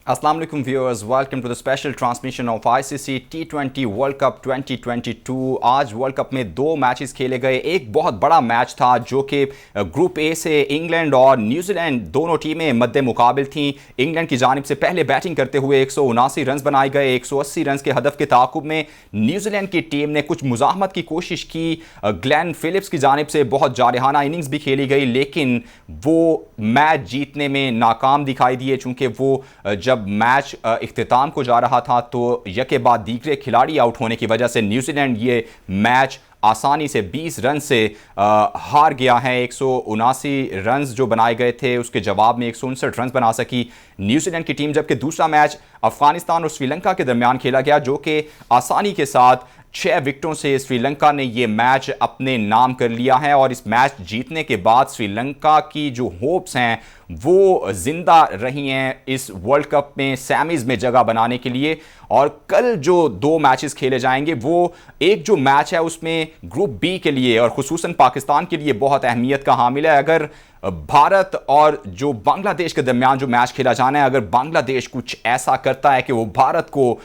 Assalamu alaikum viewers, welcome to the special transmission of ICC T20 world cup 2022। आज world cup में दो matches खेले गए। एक बहुत बड़ा मैच था जो कि ग्रुप ए से इंग्लैंड और न्यूजीलैंड दोनों टीमें मद्दे मुकाबिल थीं। इंग्लैंड की जानिब से पहले बैटिंग करते हुए 179 रन बनाए गए। 180 रन के हदफ के ताक़ुब में न्यूजीलैंड की टीम ने कुछ मुज़ाहमत की कोशिश की। ग्लेन फिलिप्स की जानिब से बहुत जारहाना इनिंग्स भी खेली गई, लेकिन वो मैच जीतने में नाकाम दिखाई दिए। चूँकि वो जब मैच इख्तिताम को जा रहा था तो यके बाद दीगरे खिलाड़ी आउट होने की वजह से न्यूजीलैंड ये मैच आसानी से 20 रन से हार गया है। 179 रन जो बनाए गए थे उसके जवाब में 159 रन बना सकी न्यूजीलैंड की टीम। जबकि दूसरा मैच अफगानिस्तान और श्रीलंका के दरमियान खेला गया जो कि आसानी के साथ 6 विकेटों से श्रीलंका ने ये मैच अपने नाम कर लिया है। और इस मैच जीतने के बाद श्रीलंका की जो होप्स हैं वो जिंदा रही हैं इस वर्ल्ड कप में सेमीज़ में जगह बनाने के लिए। और कल जो दो मैचेस खेले जाएंगे वो एक जो मैच है उसमें ग्रुप बी के लिए और खुसूसन पाकिस्तान के लिए बहुत अहमियत का हामिल है। अगर भारत और जो बांग्लादेश के दरमियान जो मैच खेला जाना है, अगर बांग्लादेश कुछ ऐसा करता है कि वो भारत को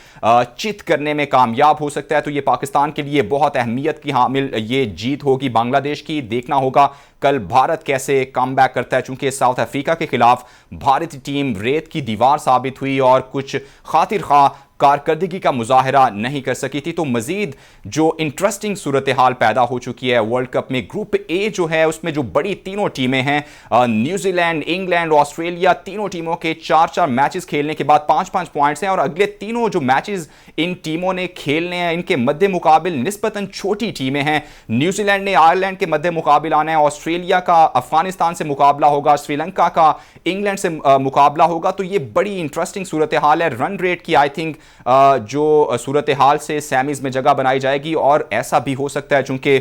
चित करने में कामयाब हो सकता है तो ये पाकिस्तान के लिए बहुत अहमियत की हामिल ये जीत होगी बांग्लादेश की। देखना होगा कल भारत कैसे कम बैक करता है, चूंकि साउथ अफ्रीका के खिलाफ भारतीय टीम रेत की दीवार साबित हुई और कुछ खातिर खा कारकर्दगी का मुजाहरा नहीं कर सकी थी। तो मजीद जो इंटरेस्टिंग सूरत हाल पैदा हो चुकी है वर्ल्ड कप में। ग्रुप ए जो है उसमें जो बड़ी तीनों टीमें हैं न्यूजीलैंड, इंग्लैंड, ऑस्ट्रेलिया, तीनों टीमों के 4-4 मैचेस खेलने के बाद 5-5 पॉइंट्स हैं। और अगले तीनों जो मैचेस इन टीमों ने खेलने हैं इनके मद्दे मुकाबिल निस्बतन छोटी टीमें हैं। न्यूजीलैंड ने आयरलैंड के मद्दे मुकाबिल आना है, ऑस्ट्रेलिया का अफगानिस्तान से मुकाबला होगा, श्रीलंका का इंग्लैंड से मुकाबला होगा। तो ये बड़ी इंटरेस्टिंग सूरत हाल है। रन रेट की आई थिंक जो सूरत हाल से सेमीज में जगह बनाई जाएगी। और ऐसा भी हो सकता है चूंकि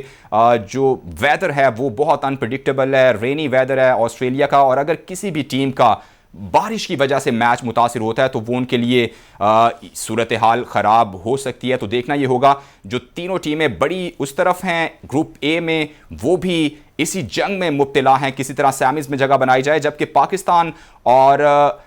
जो वेदर है वो बहुत अनप्रेडिक्टेबल है, रेनी वेदर है ऑस्ट्रेलिया का। और अगर किसी भी टीम का बारिश की वजह से मैच मुतासिर होता है तो वो उनके लिए सूरत हाल ख़राब हो सकती है। तो देखना ये होगा जो तीनों टीमें बड़ी उस तरफ हैं ग्रुप ए में वो भी इसी जंग में मुब्तला हैं, किसी तरह सेमीज़ में जगह बनाई जाए। जबकि पाकिस्तान और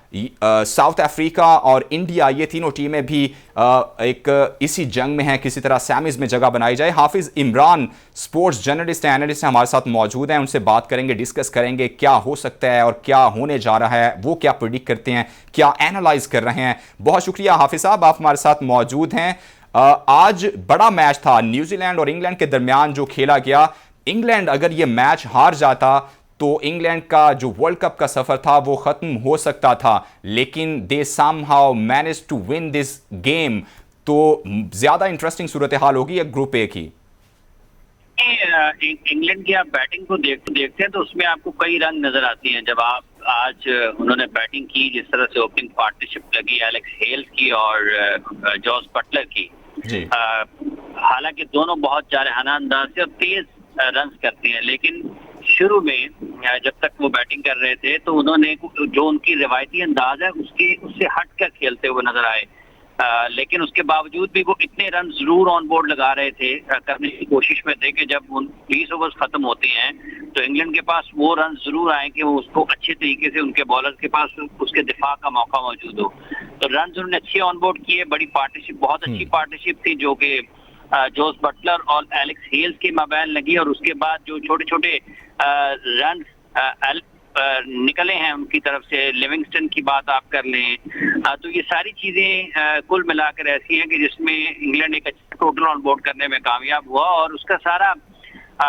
साउथ अफ्रीका और इंडिया ये तीनों टीमें भी एक इसी जंग में हैं, किसी तरह सेमीज़ में जगह बनाई जाए। हाफिज़ इमरान स्पोर्ट्स जर्नलिस्ट हैं, एनालिस्ट हैं, हमारे साथ मौजूद हैं। उनसे बात करेंगे, डिस्कस करेंगे क्या हो सकता है और क्या होने जा रहा है, वो क्या प्रेडिक्ट करते हैं, क्या एनालाइज कर रहे हैं। बहुत शुक्रिया हाफिज़ साहब, आप हमारे साथ मौजूद हैं। आज बड़ा मैच था न्यूजीलैंड और इंग्लैंड के दरमियान जो खेला गया। इंग्लैंड अगर ये मैच हार जाता तो इंग्लैंड का जो वर्ल्ड कप का सफर था वो खत्म हो सकता था, लेकिन they somehow manage to win this game. तो ज्यादा इंटरेस्टिंग सूरत हाल होगी एक ग्रुप ए की। इंग्लैंड की आप बैटिंग को देखते हैं तो उसमें आपको कई रंग नजर आती हैं। जब आप आज उन्होंने बैटिंग की, जिस तरह से ओपनिंग पार्टनरशिप लगी एलेक्स हेल्स की और जॉस बटलर की, हालांकि दोनों बहुत जारहाना अंदाज से और तेज रन्स करते हैं, लेकिन शुरू में जब तक वो बैटिंग कर रहे थे तो उन्होंने जो उनकी रिवायती अंदाज है उससे हटकर खेलते हुए नजर आए। लेकिन उसके बावजूद भी वो इतने रन जरूर ऑन बोर्ड लगा रहे थे, करने की कोशिश में थे कि जब 20 ओवर्स खत्म होते हैं तो इंग्लैंड के पास वो रन जरूर आए कि वो उसको अच्छे तरीके से उनके बॉलर के पास उसके दिफा का मौका मौजूद हो। तो रन उन्होंने अच्छे ऑन बोर्ड किए। बड़ी पार्टनरशिप, बहुत अच्छी पार्टनरशिप थी जो कि जोस बटलर और एलेक्स हेल्स के माबैन लगी। और उसके बाद जो छोटे छोटे रन निकले हैं उनकी तरफ से, लिविंगस्टन की बात आप कर लें, तो ये सारी चीजें कुल मिलाकर ऐसी हैं कि जिसमें इंग्लैंड एक अच्छा टोटल ऑन बोर्ड करने में कामयाब हुआ। और उसका सारा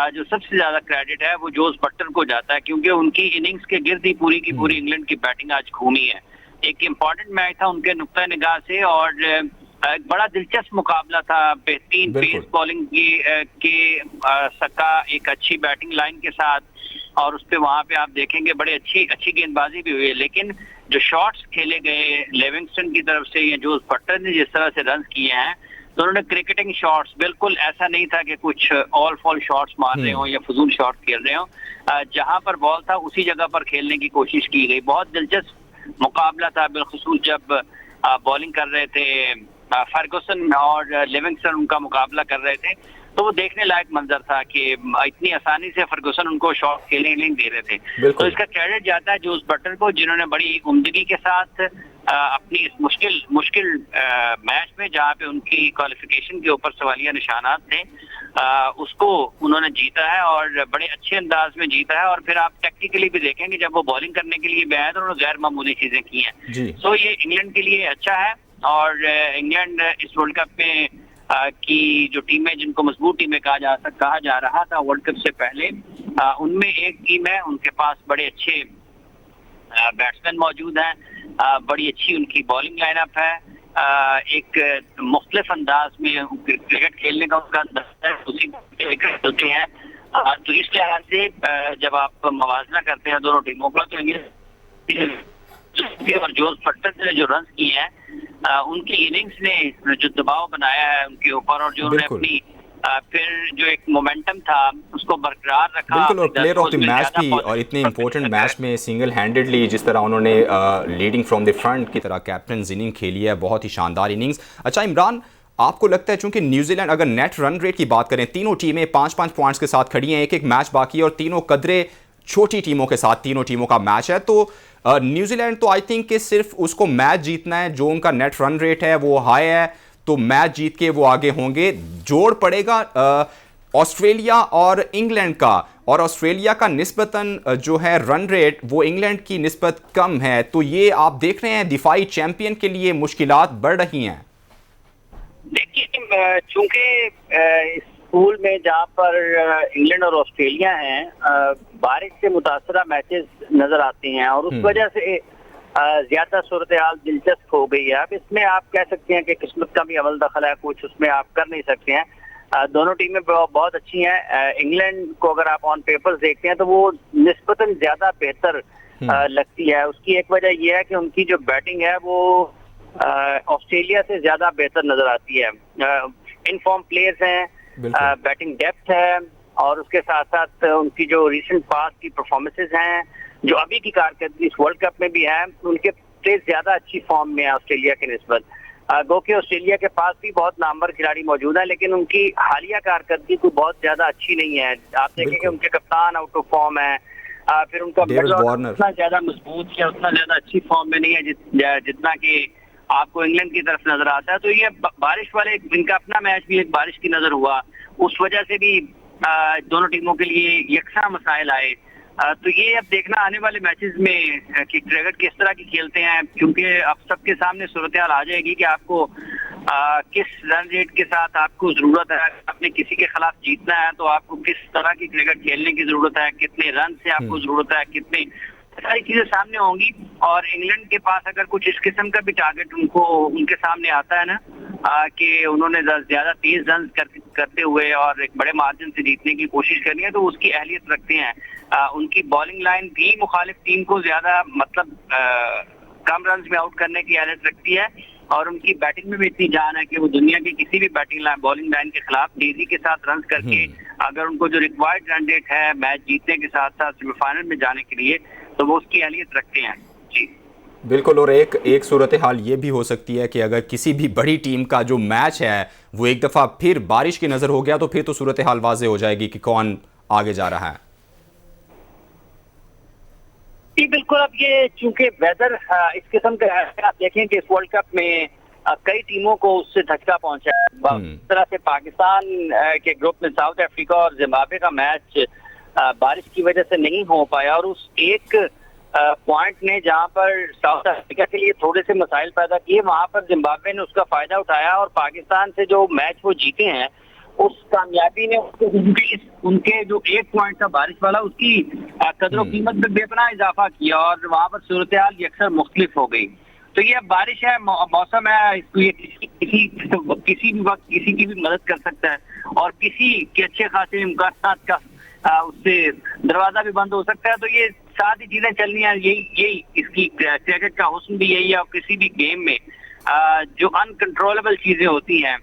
जो सबसे ज्यादा क्रेडिट है वो जोस बटलर को जाता है, क्योंकि उनकी इनिंग्स के गिर्द ही पूरी की पूरी इंग्लैंड की बैटिंग आज घूमी है। एक इम्पॉर्टेंट मैच था उनके नुक्ता निगाह से और एक बड़ा दिलचस्प मुकाबला था। बेहतरीन पेस बॉलिंग के सका एक अच्छी बैटिंग लाइन के साथ, और उस पे वहां पे आप देखेंगे बड़े अच्छी गेंदबाजी भी हुई है। लेकिन जो शॉट्स खेले गए लिविंगस्टन की तरफ से या जोस बटलर ने जिस तरह से रन किए हैं, तो उन्होंने क्रिकेटिंग शॉट्स, बिल्कुल ऐसा नहीं था कि कुछ ऑल फॉल शॉट्स मार रहे हो या फजूल शॉट खेल रहे हो। जहां पर बॉल था उसी जगह पर खेलने की कोशिश की गई। बहुत दिलचस्प मुकाबला था, बिलखुसूस जब बॉलिंग कर रहे थे फर्गुसन और लिविंगस्टन उनका मुकाबला कर रहे थे, तो वो देखने लायक मंजर था कि इतनी आसानी से फर्गुसन उनको शॉट खेलने नहीं दे रहे थे। तो इसका क्रेडिट जाता है जोस बटलर को, जिन्होंने बड़ी उम्दगी के साथ अपनी इस मुश्किल मैच में, जहां पे उनकी क्वालिफिकेशन के ऊपर सवालिया निशानात थे, उसको उन्होंने जीता है और बड़े अच्छे अंदाज में जीता है। और फिर आप टेक्निकली भी देखेंगे, जब वो बॉलिंग करने के लिए भी आए तो उन्होंने गैर मामूली चीजें की हैं। तो ये इंग्लैंड के लिए अच्छा है। और इंग्लैंड इस वर्ल्ड कप में की जो टीमें, जिनको मजबूत टीमें कहा जा रहा था वर्ल्ड कप से पहले, उनमें एक टीम है, उनके पास बड़े अच्छे बैट्समैन मौजूद हैं, बड़ी अच्छी उनकी बॉलिंग लाइनअप है, एक मुख्तलिफ अंदाज में क्रिकेट खेलने का उनका अंदाज है, उसी क्रिकेट होते हैं। तो इस लिहाज से जब आप मवाजना करते हैं दोनों टीमों का, तो और जोस बटलर ने जो रन किए हैं, उनकी इनिंग्स ने जो दबाव बनाया है उनके ऊपर, और जो उन्होंने अपनी फिर जो एक मोमेंटम था उसको बरकरार रखा। बिल्कुल, और प्लेयर ऑफ द मैच भी, और इतने इंपॉर्टेंट मैच में सिंगल हैंडेडली जिस तरह उन्होंने लीडिंग फ्रॉम द फ्रंट की तरह कैप्टन इनिंग खेली है, बहुत ही शानदार इनिंग्स। अच्छा इमरान, आपको लगता है चूंकि न्यूजीलैंड, अगर नेट रन रेट की बात करें, तीनों टीमें 5-5 पॉइंट्स के साथ खड़ी हैं, एक एक मैच बाकी है और तीनों कदरे छोटी टीमों के साथ तीनों टीमों का मैच है, तो न्यूजीलैंड तो आई थिंक कि सिर्फ उसको मैच जीतना है, जो उनका नेट रन रेट है वो हाई है, तो मैच जीत के वो आगे होंगे। जोड़ पड़ेगा ऑस्ट्रेलिया और इंग्लैंड का, और ऑस्ट्रेलिया का निस्बतन जो है रन रेट वो इंग्लैंड की निस्बत कम है, तो ये आप देख रहे हैं दिफाई चैंपियन के लिए मुश्किलात बढ़ रही हैं। देखिए, चूंकि इस पूल में जहां पर इंग्लैंड और ऑस्ट्रेलिया हैं, बारिश से मुतासरा मैचेस नजर आते हैं और उस वजह से ज्यादा सूरत हाल दिलचस्प हो गई है। अब इसमें आप कह सकते हैं कि किस्मत का भी अमल दखल है, कुछ उसमें आप कर नहीं सकते हैं। दोनों टीमें बहुत अच्छी हैं। इंग्लैंड को अगर आप ऑन पेपर देखते हैं तो वो निस्बतन ज्यादा बेहतर लगती है। उसकी एक वजह यह है कि उनकी जो बैटिंग है वो ऑस्ट्रेलिया से ज्यादा बेहतर नजर आती है। इन फॉर्म प्लेयर्स हैं, बैटिंग डेप्थ है, और उसके साथ साथ उनकी जो रिसेंट पास्ट की परफॉर्मेंसेज हैं, जो अभी की कारकर्दगी इस वर्ल्ड कप में भी है, उनके प्लेयर्स ज्यादा अच्छी फॉर्म में है ऑस्ट्रेलिया के निस्बत। गो कि ऑस्ट्रेलिया के पास भी बहुत नामवर खिलाड़ी मौजूद है, लेकिन उनकी हालिया कारकर्दगी कोई बहुत ज्यादा अच्छी नहीं है। आप देखेंगे उनके कप्तान आउट ऑफ फॉर्म है, फिर उनका उतना ज्यादा मजबूत या उतना ज्यादा अच्छी फॉर्म में नहीं है जितना कि आपको इंग्लैंड की तरफ नजर आता है। तो ये बारिश वाले, इनका अपना मैच भी एक बारिश की नजर हुआ, उस वजह से भी दोनों टीमों के लिए यकसा मसाइल आए। तो ये अब देखना आने वाले मैचेस में कि क्रिकेट किस तरह की खेलते हैं, क्योंकि अब सबके सामने सूरत हाल आ जाएगी कि आपको किस रन रेट के साथ आपको जरूरत है। आपने किसी के खिलाफ जीतना है तो आपको किस तरह की क्रिकेट खेलने की जरूरत है, कितने रन से आपको जरूरत है, कितने सारी चीजें सामने होंगी। और इंग्लैंड के पास अगर कुछ इस किस्म का भी टारगेट उनके सामने आता है ना, कि उन्होंने ज्यादा तेज रन करते हुए और एक बड़े मार्जिन से जीतने की कोशिश करनी है, तो उसकी अहलियत रखते हैं। उनकी बॉलिंग लाइन भी मुखालिफ टीम को ज्यादा कम रन में आउट करने की अहलियत रखती है, और उनकी बैटिंग में भी इतनी जान है कि वो दुनिया की किसी भी बॉलिंग लाइन के खिलाफ तेजी के साथ रन करके, अगर उनको जो रिक्वायर्ड रन रेट है मैच जीतने के साथ साथ सेमीफाइनल में जाने के लिए, तो वो उसकी अहलियत रखते हैं। जी बिल्कुल, और एक सूरत हाल ये भी हो सकती है कि अगर किसी भी बड़ी टीम का जो मैच है वो एक दफ़ा फिर बारिश की नज़र हो गया, तो फिर तो सूरत हाल वाज़े हो जाएगी कि कौन आगे जा रहा है। जी बिल्कुल, अब ये चूंकि वेदर इस किस्म का है, आप देखें कि इस वर्ल्ड कप में कई टीमों को उससे धक्का पहुंचा है। इस तरह से पाकिस्तान के ग्रुप में साउथ अफ्रीका और जिम्बाब्वे का मैच बारिश की वजह से नहीं हो पाया, और उस एक पॉइंट ने जहां पर साउथ अफ्रीका के लिए थोड़े से मसाइल पैदा किए, वहां पर जिम्बाब्वे ने उसका फायदा उठाया और पाकिस्तान से जो मैच वो जीते हैं, उस कामयाबी ने उनके जो एक पॉइंट था बारिश वाला, उसकी कदर कीमत में बेपनाह इजाफा किया, और वहां पर सूरत हाल यकसर मुख्तलिफ हो गई। तो ये अब बारिश है, मौसम है, इसको ये किसी भी वक्त किसी की भी मदद कर सकता है, और किसी के अच्छे खासे इम्कान का उससे दरवाजा भी बंद हो सकता है। तो ये साथ ही चीजें चलनी है, यही इसकी क्रिकेट का हुस्न भी यही है। और किसी भी गेम में जो अनकंट्रोलेबल चीजें होती हैं,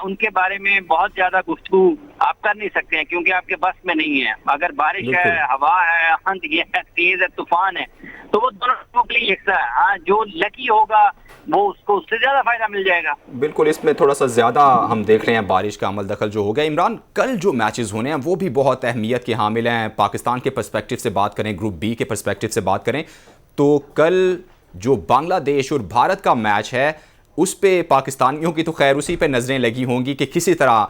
उनके बारे में बहुत ज्यादा गुफ्तगू आप कर नहीं सकते हैं, क्योंकि आपके बस में नहीं है। अगर बारिश है, हवा है, आंधी है, तेज है, तूफान है, तो वो दोनों के लिए यकसा है। हाँ, जो लकी होगा वो उसको उससे ज्यादा फायदा मिल जाएगा। बिल्कुल, इसमें थोड़ा सा ज्यादा हम देख रहे हैं बारिश का अमल दखल जो हो गया। इमरान, कल जो मैचेस होने हैं वो भी बहुत अहमियत के हामिल हैं। पाकिस्तान के पर्सपेक्टिव से बात करें, ग्रुप बी के पर्सपेक्टिव से बात करें, तो कल जो बांग्लादेश और भारत का मैच है उस पे पाकिस्तानियों की तो खैर उसी पे नज़रें लगी होंगी कि किसी तरह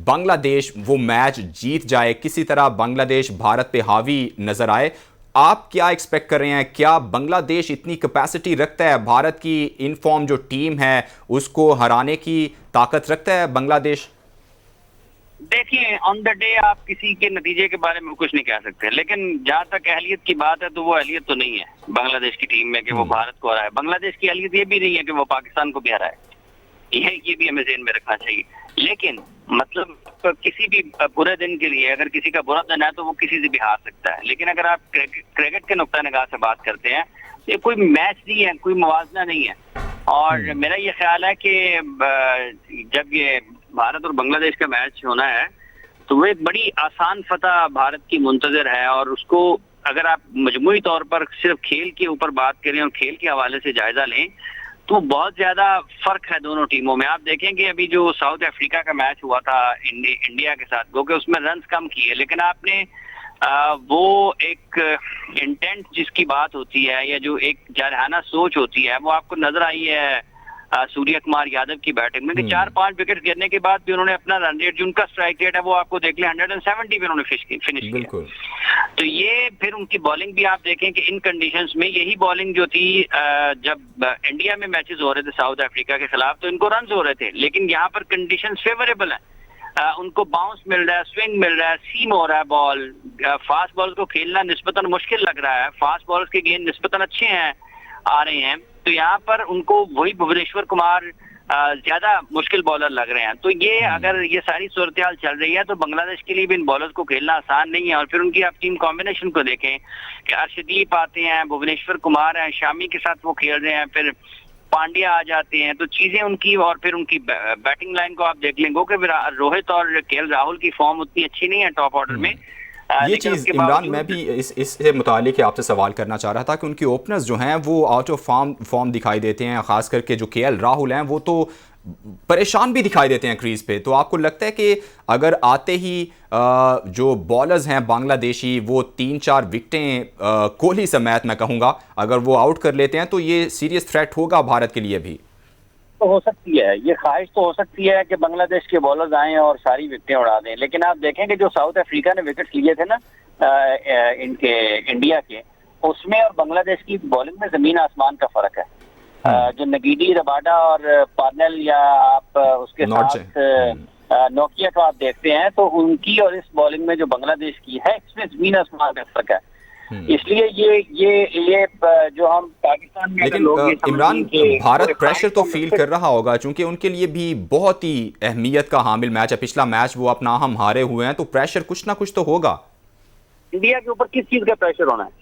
बांग्लादेश वो मैच जीत जाए, किसी तरह बांग्लादेश भारत पे हावी नज़र आए। आप क्या एक्सपेक्ट कर रहे हैं? क्या बांग्लादेश इतनी कैपेसिटी रखता है, भारत की इन फॉर्म जो टीम है उसको हराने की ताकत रखता है बांग्लादेश? देखिए, ऑन द डे आप किसी के नतीजे के बारे में कुछ नहीं कह सकते, लेकिन जहां तक अहलियत की बात है तो वो अहलियत तो नहीं है बांग्लादेश की टीम में कि वो भारत को हराए। बांग्लादेश की अहलियत ये भी नहीं है कि वो पाकिस्तान को भी हराए, ये भी हमें ज़हन में रखना चाहिए। लेकिन मतलब किसी भी बुरे दिन के लिए अगर किसी का बुरा दिन है तो वो किसी से भी हार सकता है। लेकिन अगर आप क्रिकेट के नुक्ता निगाह से बात करते हैं तो ये कोई मैच नहीं है, कोई मुवाजना नहीं है। और मेरा ये ख्याल है कि जब ये भारत और बांग्लादेश का मैच होना है तो वो एक बड़ी आसान फतह भारत की मुंतजर है। और उसको अगर आप मजमूई तौर पर सिर्फ खेल के ऊपर बात करें और खेल के हवाले से जायजा लें तो बहुत ज्यादा फर्क है दोनों टीमों में। आप देखेंगे अभी जो साउथ अफ्रीका का मैच हुआ था इंडिया के साथ, वो कि उसमें रन्स कम किए, लेकिन आपने वो एक इंटेंट जिसकी बात होती है या जो एक जारहाना सोच होती है वो आपको नजर आई है सूर्य कुमार यादव की बैटिंग में कि 4-5 विकेट गिरने के बाद भी उन्होंने अपना रन रेट, जो उनका स्ट्राइक रेट है वो आपको देख लें 170 पे उन्होंने फिनिश किया। तो ये फिर उनकी बॉलिंग भी आप देखें कि इन कंडीशंस में यही बॉलिंग जो थी जब इंडिया में मैचेस हो रहे थे साउथ अफ्रीका के खिलाफ तो इनको रन हो रहे थे, लेकिन यहाँ पर कंडीशन फेवरेबल है। उनको बाउंस मिल रहा है, स्विंग मिल रहा है, सीम हो रहा है बॉल, फास्ट बॉल को खेलना निस्बतन मुश्किल लग रहा है, फास्ट बॉल्स के गेंद निस्बतन अच्छे हैं आ रहे हैं। तो यहाँ पर उनको वही भुवनेश्वर कुमार ज्यादा मुश्किल बॉलर लग रहे हैं। तो ये अगर ये सारी सूरत हाल चल रही है तो बांग्लादेश के लिए भी इन बॉलर्स को खेलना आसान नहीं है। और फिर उनकी आप टीम कॉम्बिनेशन को देखें कि अर्शदीप आते हैं, भुवनेश्वर कुमार हैं, शामी के साथ वो खेल रहे हैं, फिर पांड्या आ जाते हैं, तो चीजें उनकी और फिर उनकी बैटिंग लाइन को आप देख लेंगे कि रोहित और केएल राहुल की फॉर्म उतनी अच्छी नहीं है टॉप ऑर्डर में। ये चीज़ इमरान मैं भी इससे मुतालिक आपसे सवाल करना चाह रहा था कि उनकी ओपनर्स जो हैं वो आउट ऑफ फॉर्म दिखाई देते हैं, ख़ास करके जो केएल राहुल हैं वो तो परेशान भी दिखाई देते हैं क्रीज पे। तो आपको लगता है कि अगर आते ही जो बॉलर्स हैं बांग्लादेशी वो 3-4 विकेटें कोहली समेत मैं कहूँगा अगर वो आउट कर लेते हैं तो ये सीरियस थ्रेट होगा भारत के लिए भी? तो हो सकती है, ये ख्वाहिश तो हो सकती है कि बांग्लादेश के बॉलर्स आएं और सारी विकेटें उड़ा दें। लेकिन आप देखेंगे जो साउथ अफ्रीका ने विकेट्स लिए थे ना इनके इंडिया के, उसमें और बांग्लादेश की बॉलिंग में जमीन आसमान का फर्क है। जो नगीडी, रबाडा और पार्नेल या आप उसके साथ नोकिया को आप देखते हैं तो उनकी और इस बॉलिंग में जो बांग्लादेश की है इसमें जमीन आसमान का फर्क है। इसलिए ये जो हम पाकिस्तान में, लेकिन इमरान भारत प्रेशर तो फील कर रहा होगा क्योंकि उनके लिए भी बहुत ही अहमियत का हामिल मैच है। पिछला मैच वो अपना हम हारे हुए हैं, तो प्रेशर कुछ ना कुछ तो होगा। इंडिया के ऊपर किस चीज का प्रेशर होना है?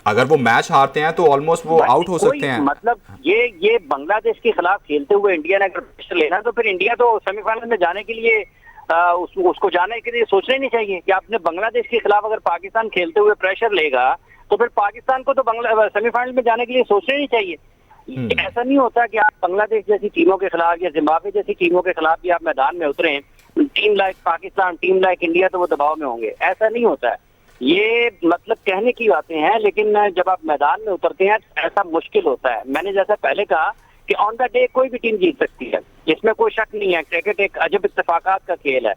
अगर वो मैच हारते हैं तो ऑलमोस्ट वो आउट हो सकते हैं। मतलब ये बांग्लादेश के खिलाफ खेलते हुए इंडिया ने अगर प्रेशर लेना तो फिर इंडिया तो सेमीफाइनल में जाने के लिए उसको जाने के लिए सोचना ही नहीं चाहिए कि आपने बांग्लादेश के खिलाफ अगर पाकिस्तान खेलते हुए प्रेशर लेगा तो फिर पाकिस्तान को तो सेमीफाइनल में जाने के लिए सोचना ही नहीं चाहिए। ऐसा नहीं होता कि आप बांग्लादेश जैसी टीमों के खिलाफ या जिम्बाब्वे जैसी टीमों के खिलाफ भी आप मैदान में उतरे, team like Pakistan, team like India तो वो दबाव में होंगे, ऐसा नहीं होता है। ये मतलब कहने की बातें हैं, लेकिन जब आप मैदान में उतरते हैं तो ऐसा मुश्किल होता है। मैंने जैसा पहले कहा कि ऑन द डे कोई भी टीम जीत सकती है, इसमें कोई शक नहीं है। क्रिकेट एक अजब इत्तेफाकात का खेल है।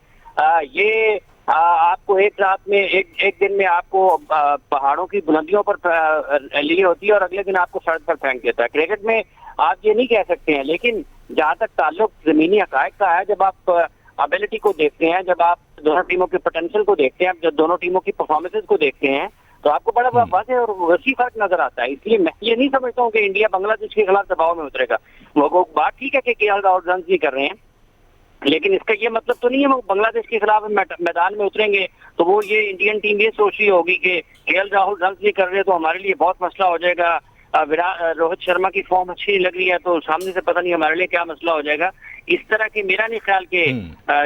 ये आपको एक रात में एक दिन में आपको पहाड़ों की बुलंदियों पर लिए होती है और अगले दिन आपको सड़क पर फेंक देता है। क्रिकेट में आप ये नहीं कह सकते हैं, लेकिन जहां तक ताल्लुक जमीनी हकायक का है, जब आप एबिलिटी को देखते हैं, जब आप दोनों टीमों के पोटेंशियल को देखते हैं, जब दोनों टीमों की परफॉर्मेंसेज को देखते हैं तो आपको बड़ा वाज़ेह और वसी फर्क नजर आता है। इसलिए मैं ये नहीं समझता हूँ कि इंडिया बांग्लादेश के खिलाफ दबाव में उतरेगा। वो बात ठीक है कि केएल राहुल रन भी कर रहे हैं, लेकिन इसका ये मतलब तो नहीं है वो बांग्लादेश के खिलाफ मैदान में उतरेंगे तो वो ये इंडियन टीम ये सोच रही होगी कि केएल राहुल रन भी कर रहे हैं तो हमारे लिए बहुत मसला हो जाएगा, रोहित शर्मा की फॉर्म अच्छी लग रही है तो सामने से पता नहीं हमारे लिए क्या मसला हो जाएगा। इस तरह की मेरा नहीं ख्याल कि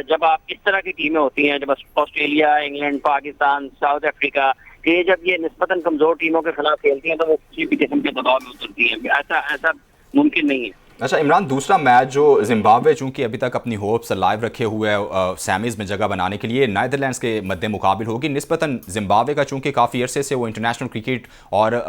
जब आप इस तरह की टीमें होती हैं, जब Australia, England, Pakistan, south Africa, कि जब ये निस्बतन कमजोर टीमों के खिलाफ खेलती हैं तो वो किसी भी किस्म के दबाव में उतरती हैं। ऐसा मुमकिन नहीं है। अच्छा इमरान, दूसरा मैच जो जिम्बाब्वे चूंकि अभी तक अपनी होप्स लाइव रखे हुए है सेमीज में जगह बनाने के लिए, नीदरलैंड्स के मद्दे मुकाबिल होगी। निस्बतन जिम्बाब्वे का चूंकि काफ़ी अरसे से वो इंटरनेशनल क्रिकेट और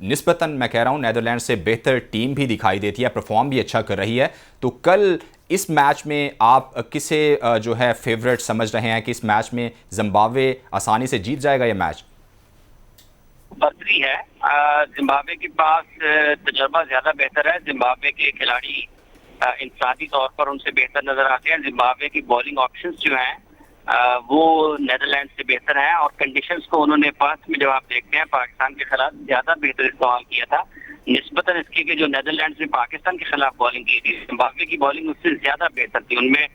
निस्बतन मैं कह रहा हूँ नीदरलैंड से बेहतर टीम भी दिखाई देती है, परफॉर्म भी अच्छा कर रही है। तो कल इस मैच में आप किसे जो है फेवरेट समझ रहे हैं कि इस मैच में जिम्बाब्वे आसानी से जीत जाएगा ये मैच? बदरी है, जिम्बाब्वे के पास तजर्बा ज्यादा बेहतर है। जिम्बाब्वे के खिलाड़ी इंसानी तौर पर उनसे बेहतर नजर आते हैं। जिम्बाब्वे की बॉलिंग ऑप्शंस जो हैं वो नीदरलैंड से बेहतर हैं, और कंडीशंस को उन्होंने फर्स्ट में जब आप देखते हैं पाकिस्तान के खिलाफ ज्यादा बेहतर इस्तेमाल किया था निस्बतन इसके कि जो नीदरलैंड ने पाकिस्तान के खिलाफ बॉलिंग की थी। जिम्बाब्वे की बॉलिंग उससे ज्यादा बेहतर थी। उनमें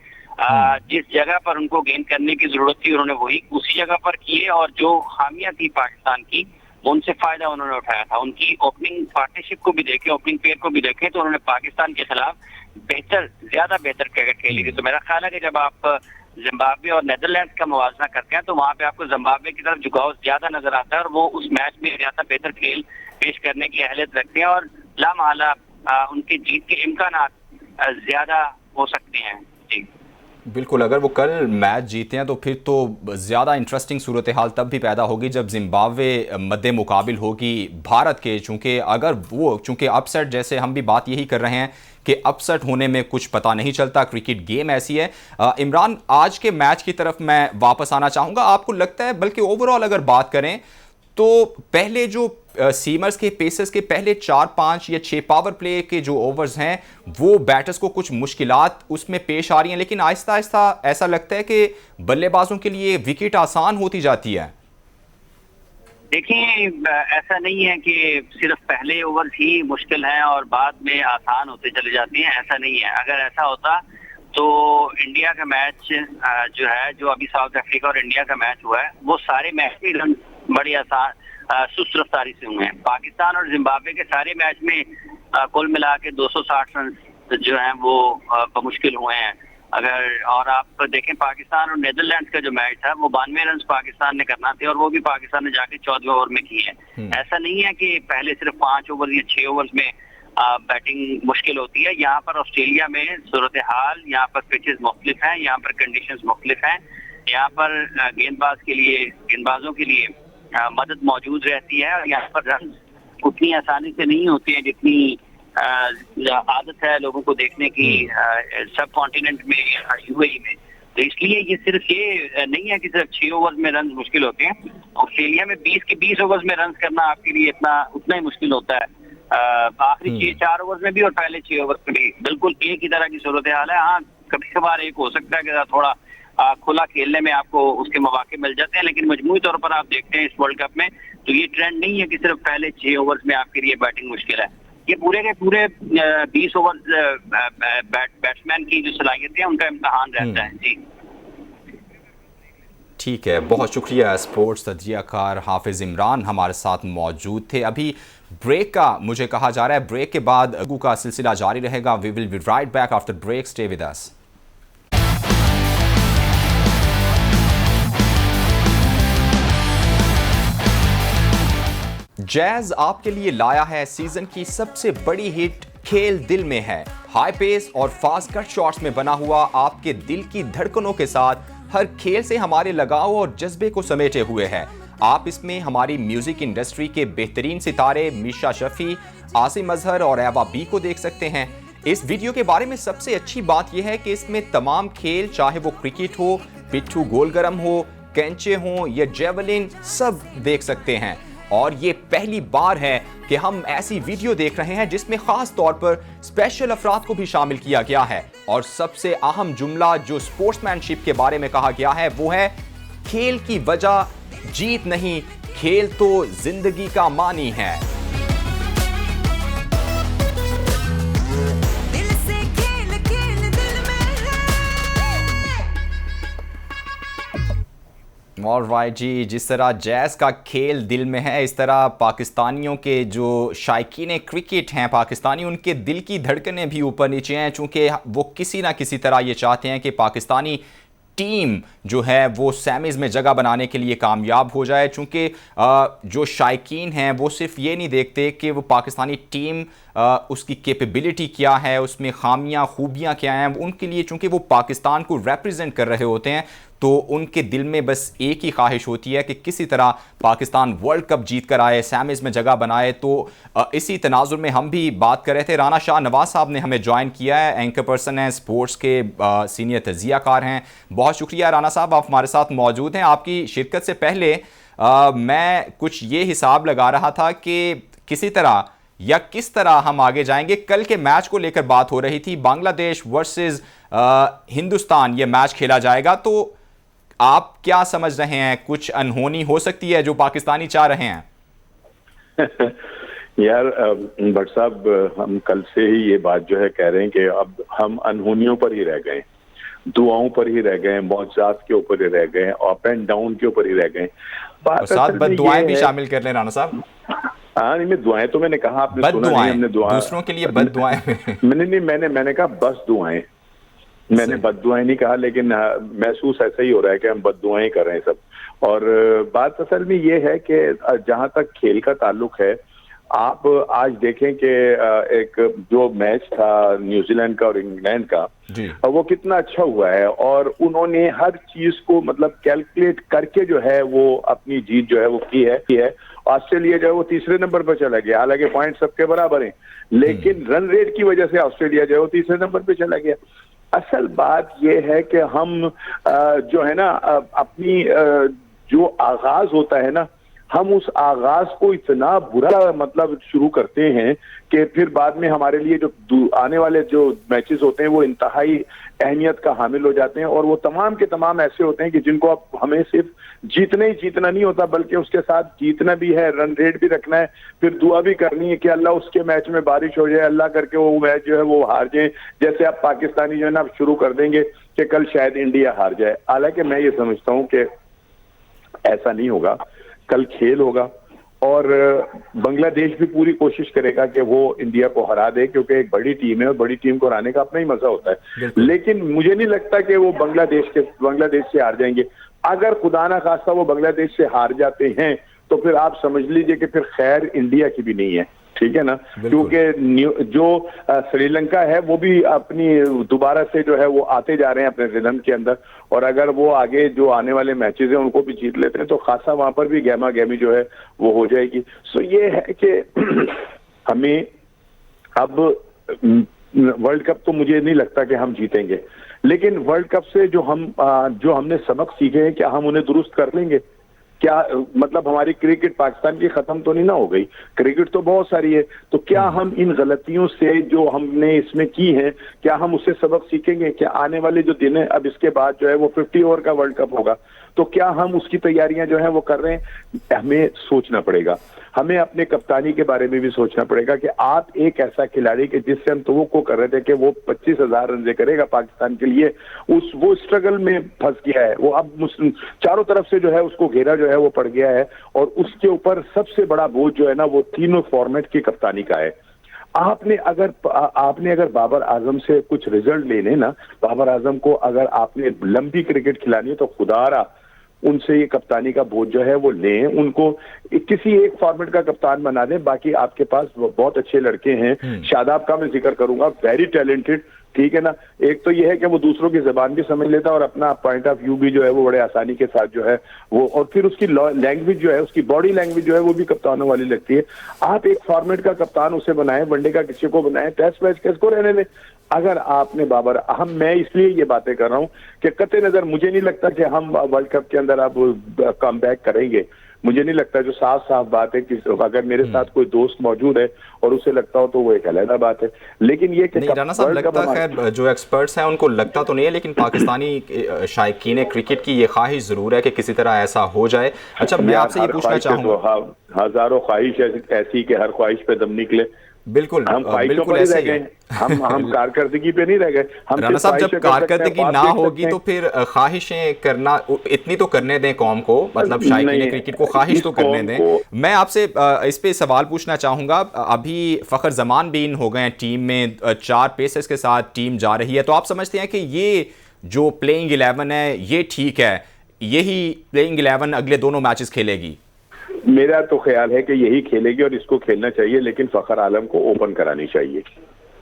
जिस जगह पर उनको गेंद करने की जरूरत थी उन्होंने वही उसी जगह पर किए, और जो खामियां थी पाकिस्तान की उनसे फायदा उन्होंने उठाया था। उनकी ओपनिंग पार्टनरशिप को भी देखें, ओपनिंग पेयर को भी देखें, तो उन्होंने पाकिस्तान के खिलाफ ज्यादा बेहतर क्रिकेट खेली थी। तो मेरा ख्याल है कि जब आप जिम्बाब्वे और नीदरलैंड्स का मुवाजना करते हैं तो वहां पे आपको जिम्बाब्वे की तरफ झुकाव ज्यादा नजर आता है, और वो उस मैच में ज्यादा बेहतर खेल पेश करने की अहलियत रखते हैं, और लामहला उनके जीत के इम्कान ज्यादा हो सकते हैं। जी बिल्कुल, अगर वो कल मैच जीते हैं तो फिर तो ज़्यादा इंटरेस्टिंग सूरत हाल तब भी पैदा होगी जब जिम्बाब्वे मद्दे मुकाबिल होगी भारत के। चूँकि अपसेट, जैसे हम भी बात यही कर रहे हैं कि अपसेट होने में कुछ पता नहीं चलता, क्रिकेट गेम ऐसी है। इमरान, आज के मैच की तरफ मैं वापस आना चाहूँगा। आपको लगता है, बल्कि ओवरऑल अगर बात करें तो पहले जो सीमर्स के पेसर्स के पहले 4, 5 या 6 पावर प्ले के जो ओवर्स हैं वो बैटर्स को कुछ मुश्किलात उसमें पेश आ रही हैं, लेकिन आहिस्ता आहिस्ता ऐसा लगता है कि बल्लेबाजों के लिए विकेट आसान होती जाती है। देखिए, ऐसा नहीं है कि सिर्फ पहले ओवर्स ही मुश्किल हैं और बाद में आसान होते चले जाती हैं, ऐसा नहीं है। अगर ऐसा होता तो इंडिया का मैच जो है, जो अभी साउथ अफ्रीका और इंडिया का मैच हुआ है, वो सारे मैच में रन बड़ी आसान सुस्त रफ्तारी से हुए हैं। पाकिस्तान और जिम्बाब्वे के सारे मैच में कुल मिला के 260 रन जो हैं वो बमुश्किल हुए हैं। और आप देखें पाकिस्तान और नीदरलैंड्स का जो मैच था वो 92 रन पाकिस्तान ने करना थे, और वो भी पाकिस्तान ने जाके 14वें ओवर में किए हैं। ऐसा नहीं है कि पहले सिर्फ 5 ओवर या 6 ओवर में बैटिंग मुश्किल होती है। यहाँ पर ऑस्ट्रेलिया में सूरत हाल, यहाँ पर पिचेस मुख्तलिफ हैं, यहाँ पर कंडीशंस मुख्तलिफ हैं, यहाँ पर गेंदबाजों के लिए मदद मौजूद रहती है, और यहाँ पर रन उतनी आसानी से नहीं होते हैं जितनी आदत है लोगों को देखने की सब कॉन्टिनेंट में या यूएई में। तो इसलिए ये सिर्फ ये नहीं है कि सिर्फ 6 ओवर में रन मुश्किल होते हैं। ऑस्ट्रेलिया में 20 के 20 ओवर में रन करना आपके लिए उतना ही मुश्किल होता है। आखिरी 4 ओवर में भी और पहले 6 ओवर में भी बिल्कुल एक ही तरह की सूरत हाल है। हाँ, कभी कभार एक हो सकता है कि थोड़ा खुला खेलने में आपको उसके मौके मिल जाते हैं, लेकिन मजमूई तौर पर आप देखते हैं इस वर्ल्ड कप में तो ये ट्रेंड नहीं है कि सिर्फ पहले 6 ओवर्स में आपके लिए बैटिंग मुश्किल है। ये पूरे के पूरे 20 ओवर बैट्समैन की जो सलाहियत है उनका इम्तहान रहता है। जी ठीक है, बहुत शुक्रिया। स्पोर्ट्स तज्जियाकार हाफिज इमरान हमारे साथ मौजूद थे। अभी ब्रेक का मुझे कहा जा रहा है, ब्रेक के बाद अगू का सिलसिला जारी रहेगा। We will be right back after break, stay with us. Jazz आपके लिए लाया है सीजन की सबसे बड़ी हिट खेल दिल में है। हाई पेस और फास्ट कट शॉट्स में बना हुआ आपके दिल की धड़कनों के साथ हर खेल से हमारे लगाव और जज्बे को समेटे हुए है। आप इसमें हमारी म्यूजिक इंडस्ट्री के बेहतरीन सितारे मीशा शफी, आसिम अजहर और एवा बी को देख सकते हैं। इस वीडियो के बारे में सबसे अच्छी बात यह है कि इसमें तमाम खेल, चाहे वो क्रिकेट हो, पिट्ठू गोलगरम हो, कैंचे हो या जेवलिन, सब देख सकते हैं। और ये पहली बार है कि हम ऐसी वीडियो देख रहे हैं जिसमें खास तौर पर स्पेशल अफराद को भी शामिल किया गया है। और सबसे अहम जुमला जो स्पोर्ट्समैनशिप के बारे में कहा गया है वो है, खेल की वजह जीत नहीं, खेल तो जिंदगी का मानी है। ऑलराइट जी, जिस तरह जैज़ का खेल दिल में है, इस तरह पाकिस्तानियों के जो शायकीन क्रिकेट हैं पाकिस्तानी, उनके दिल की धड़कनें भी ऊपर नीचे हैं, चूँकि वो किसी ना किसी तरह ये चाहते हैं कि पाकिस्तानी टीम जो है वो सेमीज़ में जगह बनाने के लिए कामयाब हो जाए। चूँकि जो शायकीन हैं वो सिर्फ ये नहीं देखते कि वो पाकिस्तानी टीम उसकी कैपेबिलिटी क्या है, उसमें खामियां खूबियां क्या हैं, उनके लिए चूंकि वो पाकिस्तान को रिप्रेजेंट कर रहे होते हैं तो उनके दिल में बस एक ही ख्वाहिश होती है कि किसी तरह पाकिस्तान वर्ल्ड कप जीत कर आए, सेमीज में जगह बनाए। तो इसी तनाजुर में हम भी बात कर रहे थे। राना शाह नवाज साहब ने हमें ज्वाइन किया है, एंकर पर्सन हैं, स्पोर्ट्स के सीनियर तजियाकार हैं। बहुत शुक्रिया राना साहब, आप हमारे साथ मौजूद हैं। आपकी शिरकत से पहले मैं कुछ ये हिसाब लगा रहा था कि किसी तरह या किस तरह हम आगे जाएंगे। कल के मैच को लेकर बात हो रही थी, बांग्लादेश वर्सेस हिंदुस्तान ये मैच खेला जाएगा, तो आप क्या समझ रहे हैं? कुछ अनहोनी हो सकती है जो पाकिस्तानी चाह रहे हैं? यार भट्ट साहब, हम कल से ही ये बात जो है कह रहे हैं कि अब हम अनहोनियों पर ही रह गए, दुआओं पर ही रह गए, मौजज़ात के ऊपर ही रह गए, अप एंड डाउन के ऊपर ही रह गए। और साथ बद्दुआएं भी शामिल कर लें राना साहब। हाँ, नहीं, दुआएं तो मैंने कहा, आपने सुना नहीं, हमने दुआ दूसरों के लिए बद्दुआएं मैंने कहा बस दुआएं, मैंने बद्दुआएं नहीं कहा, लेकिन महसूस ऐसा ही हो रहा है कि हम बद्दुआएं कर रहे हैं सब। और बात असल में ये है कि जहां तक खेल का ताल्लुक है, आप आज देखें कि एक जो मैच था न्यूजीलैंड का और इंग्लैंड का, वो कितना अच्छा हुआ है, और उन्होंने हर चीज को मतलब कैलकुलेट करके जो है वो अपनी जीत जो है वो की है। ऑस्ट्रेलिया जो है वो तीसरे नंबर पर चला गया, हालांकि पॉइंट सबके बराबर हैं, लेकिन रन रेट की वजह से ऑस्ट्रेलिया जो है वो तीसरे नंबर पर चला गया। असल बात यह है कि हम जो है ना अपनी जो आगाज होता है ना, हम उस आगाज को इतना बुरा मतलब शुरू करते हैं कि फिर बाद में हमारे लिए जो आने वाले जो मैचेस होते हैं वो इंतहाई अहमियत का हामिल हो जाते हैं, और वो तमाम के तमाम ऐसे होते हैं कि जिनको अब हमें सिर्फ जीतना ही जीतना नहीं होता, बल्कि उसके साथ जीतना भी है, रन रेट भी रखना है, फिर दुआ भी करनी है कि अल्लाह उसके मैच में बारिश हो जाए, अल्लाह करके वो मैच जो है वो हार जाए। जैसे आप पाकिस्तानी जो है ना शुरू कर देंगे कि कल शायद इंडिया हार जाए, हालांकि मैं ये समझता हूँ कि ऐसा नहीं होगा। कल खेल होगा और बांग्लादेश भी पूरी कोशिश करेगा कि वो इंडिया को हरा दे, क्योंकि एक बड़ी टीम है और बड़ी टीम को हराने का अपना ही मजा होता है। लेकिन मुझे नहीं लगता कि वो बांग्लादेश से हार जाएंगे। अगर खुदा ना खास्ता वो बांग्लादेश से हार जाते हैं तो फिर आप समझ लीजिए कि फिर खैर इंडिया की भी नहीं है, ठीक है ना, क्योंकि जो श्रीलंका है वो भी अपनी दोबारा से जो है वो आते जा रहे हैं अपने रिदम के अंदर, और अगर वो आगे जो आने वाले मैचेस हैं उनको भी जीत लेते हैं तो खासा वहां पर भी गहमा गहमी जो है वो हो जाएगी। सो ये है कि हमें अब वर्ल्ड कप तो मुझे नहीं लगता कि हम जीतेंगे, लेकिन वर्ल्ड कप से जो हमने सबक सीखे हैं क्या हम उन्हें दुरुस्त कर लेंगे? क्या मतलब हमारी क्रिकेट पाकिस्तान की खत्म तो नहीं ना हो गई? क्रिकेट तो बहुत सारी है, तो क्या हम इन गलतियों से जो हमने इसमें की है क्या हम उससे सबक सीखेंगे? क्या आने वाले जो दिन है अब इसके बाद जो है वो 50 ओवर का वर्ल्ड कप होगा, तो क्या हम उसकी तैयारियां जो है वो कर रहे हैं? हमें सोचना पड़ेगा, हमें अपने कप्तानी के बारे में भी सोचना पड़ेगा कि आप एक ऐसा खिलाड़ी के जिससे हम तो कर रहे थे कि वो 25,000 रन करेगा पाकिस्तान के लिए, वो स्ट्रगल में फंस गया है, वो अब चारों तरफ से जो है उसको घेरा जो है वो पड़ गया है, और उसके ऊपर सबसे बड़ा बोझ जो है ना वो तीनों फॉर्मेट की कप्तानी का है। आपने अगर बाबर आजम से कुछ रिजल्ट लेने ना, बाबर आजम को अगर आपने लंबी क्रिकेट खिलानी है तो खुदारा उनसे ये कप्तानी का बोझ जो है वो लें, उनको किसी एक फॉर्मेट का कप्तान बना दें। बाकी आपके पास बहुत अच्छे लड़के हैं, शादाब का मैं जिक्र करूंगा, वेरी टैलेंटेड, ठीक है ना। एक तो ये है कि वो दूसरों की जबान भी समझ लेता है और अपना पॉइंट ऑफ व्यू भी जो है वो बड़े आसानी के साथ जो है वो, और फिर उसकी लैंग्वेज जो है, उसकी बॉडी लैंग्वेज जो है वो भी कप्तानों वाली लगती है। आप एक फॉर्मेट का कप्तान उसे बनाएं, वनडे का किसी को बनाएं, टेस्ट मैच किसको रहने दें। अगर आपने मैं इसलिए ये बातें कर रहा हूं कि कतई नजर मुझे नहीं लगता कि हम वर्ल्ड कप के अंदर अब कम बैक करेंगे। मुझे नहीं लगता, जो साफ बात है कि अगर मेरे साथ कोई दोस्त मौजूद है और उसे लगता हो तो वो एक अलग बात है, लेकिन ये नहीं राना साहब, लगता खैर जो एक्सपर्ट्स हैं उनको लगता तो नहीं है, लेकिन पाकिस्तानी शायकीन क्रिकेट की ये ख्वाहिश जरूर है कि किसी तरह ऐसा हो जाए। अच्छा, मैं आपसे ये पूछना चाहूंगा, हजारों ख्वाहिश ऐसी कि हर ख्वाहिश पे दम निकले। बिल्कुल बिल्कुल ऐसे ही हम कारकर्दगी पे नहीं रह गए। राना साहब, जब कारकर्दगी ना होगी तो फिर ख्वाहिशें करना इतनी तो करने दें कौम को, मतलब शायकीन क्रिकेट को ख्वाहिश तो करने दें। मैं आपसे इस पे सवाल पूछना चाहूंगा, अभी फखर जमान भी इन हो गए हैं टीम में, 4 पेसर्स के साथ टीम जा रही है, तो आप समझते हैं कि ये जो प्लेइंग 11 है ये ठीक है, यही प्लेइंग 11 अगले दोनों मैचेस खेलेगी? मेरा तो ख्याल है कि यही खेलेगी और इसको खेलना चाहिए, लेकिन फखर आलम को ओपन करानी चाहिए,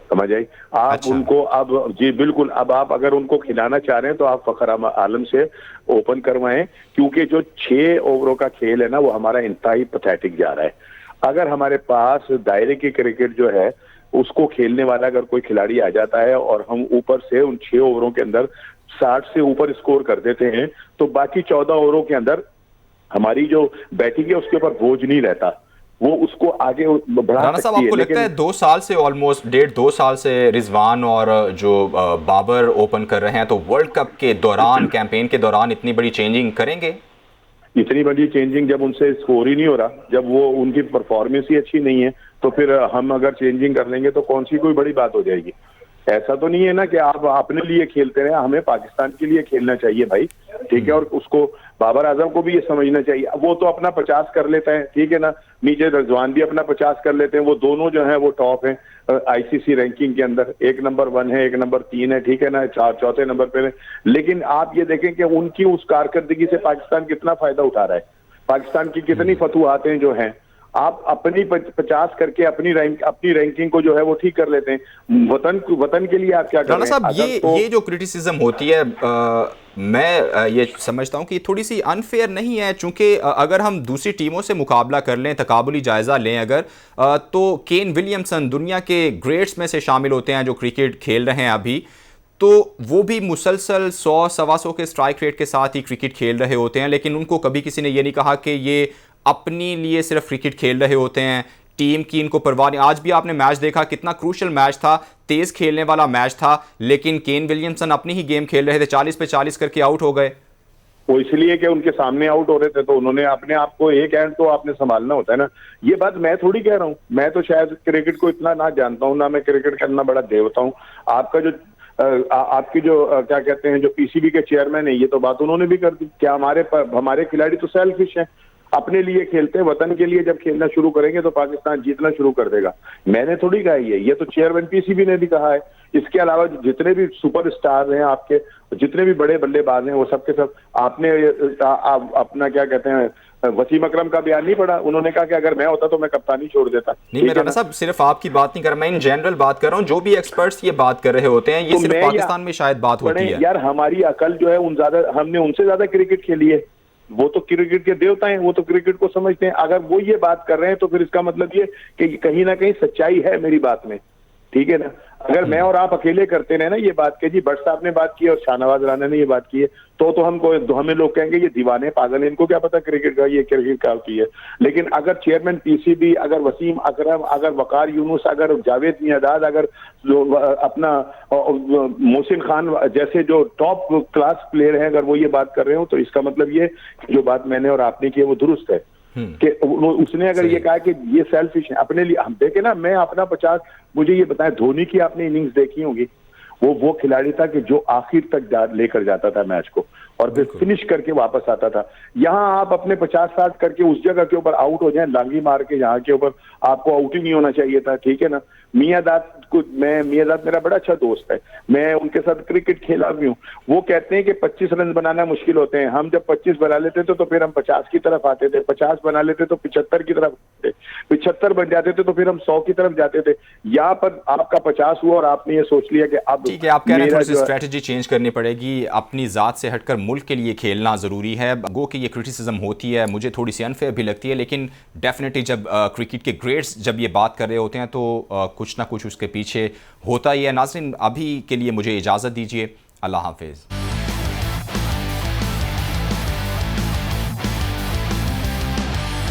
समझ आई आप। अच्छा। उनको अब जी बिल्कुल, अब आप अगर उनको खिलाना चाह रहे हैं तो आप फखर आलम से ओपन करवाएं, क्योंकि जो 6 ओवरों का खेल है ना वो हमारा इंतहाई पैथेटिक जा रहा है। अगर हमारे पास दायरे की क्रिकेट जो है उसको खेलने वाला अगर कोई खिलाड़ी आ जाता है और हम ऊपर से उन 6 ओवरों के अंदर 60 से ऊपर स्कोर कर देते हैं, तो बाकी 14 ओवरों के अंदर हमारी जो बैटिंग है उसके ऊपर बोझ नहीं रहता, वो उसको आगे बढ़ा राणा साहब, सकती आपको है। लगता है 2 साल से, ऑलमोस्ट 1.5-2 साल से रिजवान और जो बाबर ओपन कर रहे हैं, तो वर्ल्ड कप के दौरान, कैंपेन के दौरान इतनी बड़ी चेंजिंग करेंगे? इतनी बड़ी चेंजिंग जब उनसे स्कोर ही नहीं हो रहा, जब वो उनकी परफॉर्मेंस ही अच्छी नहीं है, तो फिर हम अगर चेंजिंग कर लेंगे तो कौन सी कोई बड़ी बात हो जाएगी। ऐसा तो नहीं है ना कि आप अपने लिए खेलते रहे, हमें पाकिस्तान के लिए खेलना चाहिए भाई, ठीक है। और उसको बाबर आजम को भी ये समझना चाहिए, वो तो अपना 50 कर लेता है, ठीक है ना, नीचे रिजवान भी अपना 50 कर लेते हैं, वो दोनों जो है वो टॉप हैं आईसीसी रैंकिंग के अंदर, एक नंबर 1 है, एक नंबर 3 है, ठीक है ना, चौथे नंबर पे है। लेकिन आप ये देखें कि उनकी उस कारकर्दगी से पाकिस्तान कितना फायदा उठा रहा है, पाकिस्तान की कितनी फतुहातें जो हैं, आप अपनी 50 करके अपनी रैंकिंग को जो है वो ठीक कर लेते हैं। वतन के लिए आप क्या कर राणा रहे हैं? साहब, ये जो क्रिटिसिज्म होती है, मैं ये समझता हूँ कि थोड़ी सी अनफेयर नहीं है, चूंकि अगर हम दूसरी टीमों से मुकाबला कर लें, तकाबुली जायज़ा लें अगर, तो केन विलियमसन दुनिया के ग्रेट्स में से शामिल होते हैं जो क्रिकेट खेल रहे हैं अभी, तो वो भी मुसलसल 100-125 के स्ट्राइक रेट के साथ ही क्रिकेट खेल रहे होते हैं, लेकिन उनको कभी किसी ने ये नहीं कहा कि ये अपने लिए सिर्फ क्रिकेट खेल रहे होते हैं, टीम की इनको परवाह नहीं। आज भी आपने मैच देखा, कितना क्रूशल मैच था, तेज खेलने वाला मैच था, लेकिन केन विलियमसन अपनी ही गेम खेल रहे थे, 40 पे 40 करके आउट हो गए। वो इसलिए कि उनके सामने आउट हो रहे थे, तो उन्होंने अपने आप को एक एंड तो आपने संभालना होता है ना। ये बात मैं थोड़ी कह रहा हूँ, मैं तो शायद क्रिकेट को इतना ना जानता हूँ, ना मैं क्रिकेट करना बड़ा देवता हूँ। आपका जो आपकी जो क्या कहते हैं जो पीसीबी के चेयरमैन है, ये तो बात उन्होंने भी कर दी कि हमारे खिलाड़ी तो सेल्फिश हैं, अपने लिए खेलते हैं, वतन के लिए जब खेलना शुरू करेंगे तो पाकिस्तान जीतना शुरू कर देगा। मैंने थोड़ी कहा ये तो चेयरमैन पीसीबी ने भी कहा है। इसके अलावा जितने भी सुपरस्टार हैं आपके, जितने भी बड़े बल्लेबाज हैं, वो सब के सब आपने अपना क्या कहते हैं वसीम अकरम का बयान नहीं पढ़ा? उन्होंने कहा कि अगर मैं होता तो मैं कप्तानी छोड़ देता। नहीं, मैं राणा साहब सिर्फ आपकी बात नहीं कर रहा, मैं इन जनरल बात कर रहा हूँ। जो भी एक्सपर्ट्स ये बात कर रहे होते हैं, ये तो सिर्फ पाकिस्तान में शायद बात होती है। यार हमारी अकल जो है हमने उनसे ज्यादा क्रिकेट खेली है, वो तो क्रिकेट के देवता हैं, वो तो क्रिकेट को समझते हैं। अगर वो ये बात कर रहे हैं तो फिर इसका मतलब ये कि कहीं ना कहीं सच्चाई है मेरी बात में, ठीक है ना। अगर मैं और आप अकेले करते रहे ना ये बात के जी भट्ट साहब ने बात की और शाहनवाज राणा ने ये बात की है, तो हमें लोग कहेंगे ये दीवाने पागल है, इनको क्या पता क्रिकेट का, ये क्रिकेट का होती है। लेकिन अगर चेयरमैन पीसीबी, अगर वसीम अकरम, अगर वकार यूनुस, अगर जावेद मियादाद, अगर अपना मोहसिन खान जैसे जो टॉप क्लास प्लेयर हैं, अगर वो ये बात कर रहे हो, तो इसका मतलब ये जो बात मैंने और आपने की है वो दुरुस्त है। कि उसने अगर ये कहा कि ये सेल्फिश है अपने लिए, हम देखे ना, मैं अपना 50, मुझे ये बताएं, धोनी की आपने इनिंग्स देखी होगी, वो खिलाड़ी था कि जो आखिर तक लेकर जाता था मैच को और फिर फिनिश करके वापस आता था। यहाँ आप अपने 50-60 करके उस जगह के ऊपर आउट हो जाए, लांगी मार के, यहाँ के ऊपर आपको आउट ही नहीं होना चाहिए था, ठीक है ना। मियादाद मेरा बड़ा अच्छा दोस्त है, मैं उनके साथ क्रिकेट खेला भी हूँ। वो कहते हैं कि 25 रन बनाना मुश्किल होते हैं। हम जब 25 बना लेते थे तो फिर हम 50 की तरफ आते थे, 50 बना लेते तो 75 की तरफ आते, 75 बन जाते थे तो फिर हम 100 की तरफ जाते थे। यहाँ पर आपका 50 हुआ और आपने ये सोच लिया कि अब ठीक है, आप कह रहे हैं थोड़ी सी स्ट्रेटजी चेंज करनी पड़ेगी, अपनी ज़ात से हटकर मुल्क के लिए खेलना ज़रूरी है। गो कि ये क्रिटिसिज्म होती है, मुझे थोड़ी सी अनफेयर भी लगती है, लेकिन डेफिनेटली जब क्रिकेट के ग्रेट्स जब ये बात कर रहे होते हैं तो कुछ ना कुछ उसके पीछे होता ही है। नाज़रीन, अभी के लिए मुझे इजाज़त दीजिए, अल्लाह हाफिज़।